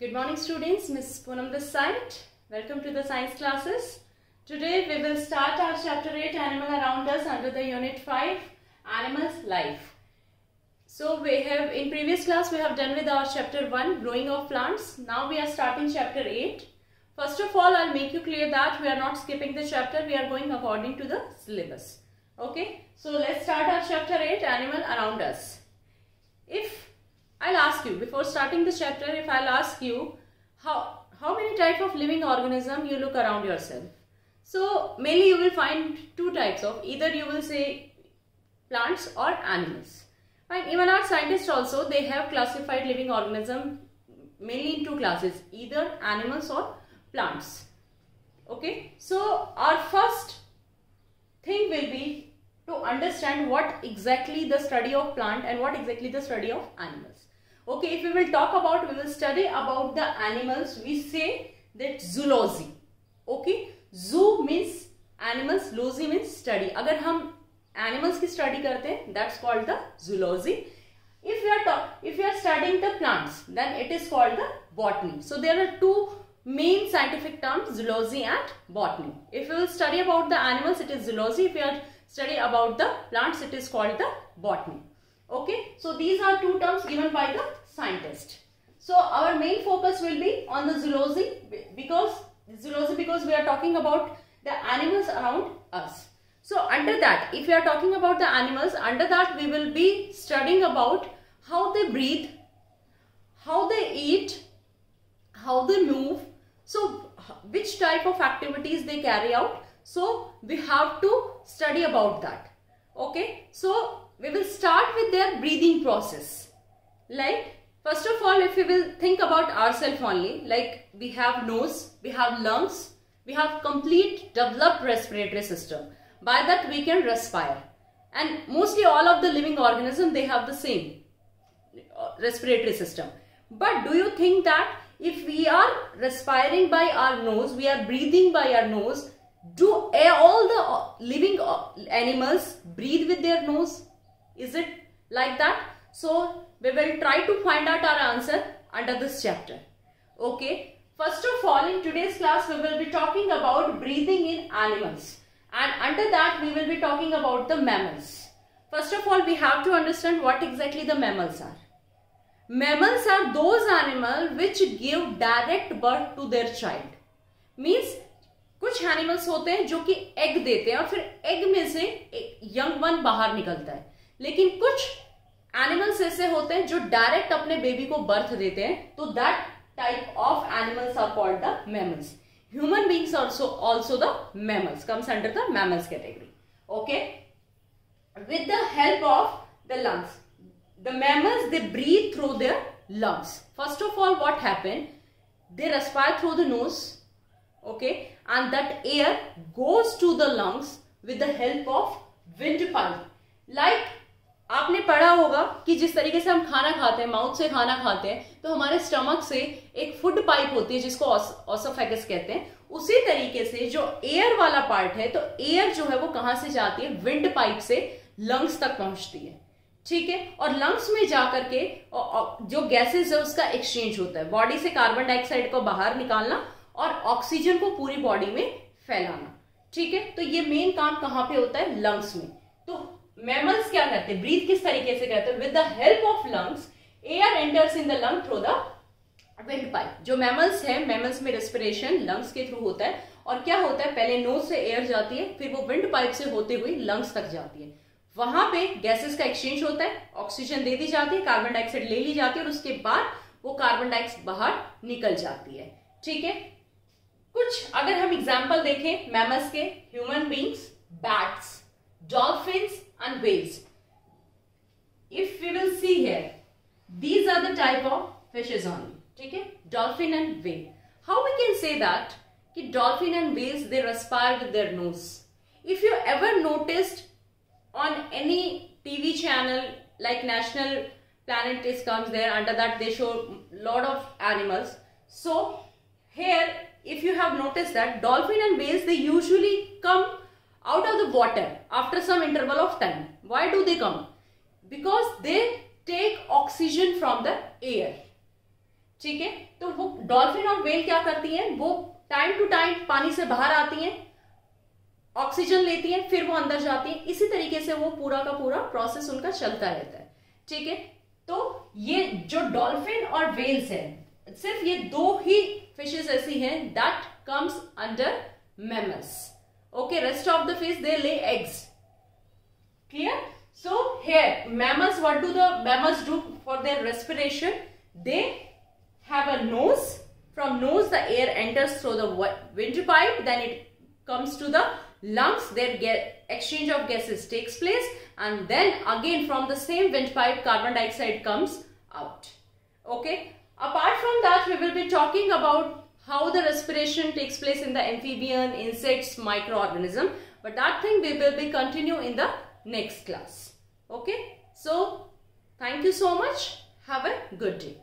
Good morning students, Ms. Poonam this side. Welcome to the science classes. Today we will start our chapter 8 Animal Around Us under the unit 5 Animals Life. So we have in previous class we have done with our chapter 1 Growing of Plants. Now we are starting chapter 8. First of all, I'll make you clear that we are not skipping the chapter, we are going according to the syllabus. Okay, so let's start our chapter 8 Animal Around Us. If I'll ask you, before starting the chapter, if I'll ask you how many types of living organism you look around yourself. So mainly you will find two types of, either you will say plants or animals. Fine. Even our scientists also, they have classified living organism mainly in two classes, either animals or plants. Okay, so our first thing will be to understand what exactly the study of plant and what exactly the study of animals. Okay, if we will talk about, we will study about the animals, we say that zoology. Okay, zoo means animals, logy means study. अगर हम animals की study करते हैं, that's called the zoology. If we are studying the plants, then it is called the botany. So there are two main scientific terms, zoology and botany. If we will study about the animals, it is zoology. If we are study about the plants, it is called the botany. Okay, so these are two terms given by the scientist. So our main focus will be on the zoology because we are talking about the animals around us. So under that, if we are talking about the animals, under that we will be studying about how they breathe, how they eat, how they move, so which type of activities they carry out. So we have to study about that. Okay, so we will start with their breathing process. Like first of all, if we will think about ourselves only, like we have nose, we have lungs, we have complete developed respiratory system. By that we can respire, and mostly all of the living organisms, they have the same respiratory system. But do you think that if we are respiring by our nose, we are breathing by our nose, do all the living animals breathe with their nose? Is it like that? So we will try to find out our answer under this chapter. Okay, first of all, in today's class we will be talking about breathing in animals, and under that we will be talking about the mammals. First of all, we have to understand what exactly the mammals are. Mammals are those animals which give direct birth to their child. Means कुछ animals होते हैं जो कि egg देते हैं और फिर egg में से यंग वन बाहर निकलता है, लेकिन कुछ एनिमल्स ऐसे होते हैं जो डायरेक्ट अपने बेबी को बर्थ देते हैं. तो that type of animals are called the mammals. Human beings also the mammals comes under the mammals category. Okay, with the help of the lungs, the mammals, they breathe through their lungs. First of all, what happened? They respire through the nose. Okay, and that air goes to the lungs with the help of windpipe. Like आपने पढ़ा होगा कि जिस तरीके से हम खाना खाते हैं, माउथ से खाना खाते हैं, तो हमारे स्टमक से एक फूड पाइप होती है जिसको ऑसोफेगस कहते हैं. उसी तरीके से जो एयर वाला पार्ट है, तो एयर जो है वो कहां से जाती है? विंड पाइप से लंग्स तक पहुंचती है. ठीक है, और लंग्स में जाकर के जो गैसेस है उसका एक्सचेंज होता है. बॉडी से कार्बन डाइऑक्साइड को बाहर निकालना और ऑक्सीजन को पूरी बॉडी में फैलाना. ठीक है, तो ये मेन काम कहां पे होता है? लंग्स में. तो मैमल्स क्या करते हैं? ब्रीथ किस तरीके से करते हैं? With the help of lungs, air enters in the lung through the wind pipe. जो मैमल्स है, मैमल्स में रेस्पिरेशन लंग्स के थ्रू होता है. और क्या होता है? पहले नोज से एयर जाती है, फिर वो विंड पाइप से होते हुए लंग्स तक जाती है. वहां पे गैसेस का एक्सचेंज होता है, ऑक्सीजन दे दी जाती है, कार्बन डाइऑक्साइड ले ली जाती है, और उसके बाद वो कार्बन डाइऑक्साइड बाहर निकल जाती है. ठीक है, कुछ अगर हम एग्जाम्पल देखें मैमल्स के, human beings, bats, dolphins and whales. If we will see here, these are the type of fishes only. ठीक है, dolphin and whale. How we can say that कि dolphin and whales, they respire with their nose. If you ever noticed on any TV channel like National Planet comes there, under that they show lot of animals. So here, if you have noticed that dolphin and whales, they usually come out of the water after some interval of time. Why do they come? Because they take oxygen from the air. ठीक है, तो वो dolphin और whale क्या करती हैं, वो time to time पानी से बाहर आती हैं, ऑक्सीजन लेती हैं, फिर वो अंदर जाती हैं। इसी तरीके से वो पूरा का पूरा प्रोसेस उनका चलता रहता है। ठीक है, तो ये जो डॉल्फिन और व्हेल्स है, सिर्फ ये दो ही फिशेस ऐसी हैं that comes under mammals. Okay, rest of the fish they lay eggs. Clear? So here mammals, what do the mammals do for their respiration? They have a nose. From nose the air enters through the windpipe, then it comes to the lungs. Their exchange of gases takes place, and then again from the same windpipe carbon dioxide comes out. Okay, apart from that we will be talking about how the respiration takes place in the amphibian, insects, microorganism, but that thing we will be continue in the next class. Okay, so thank you so much. Have a good day.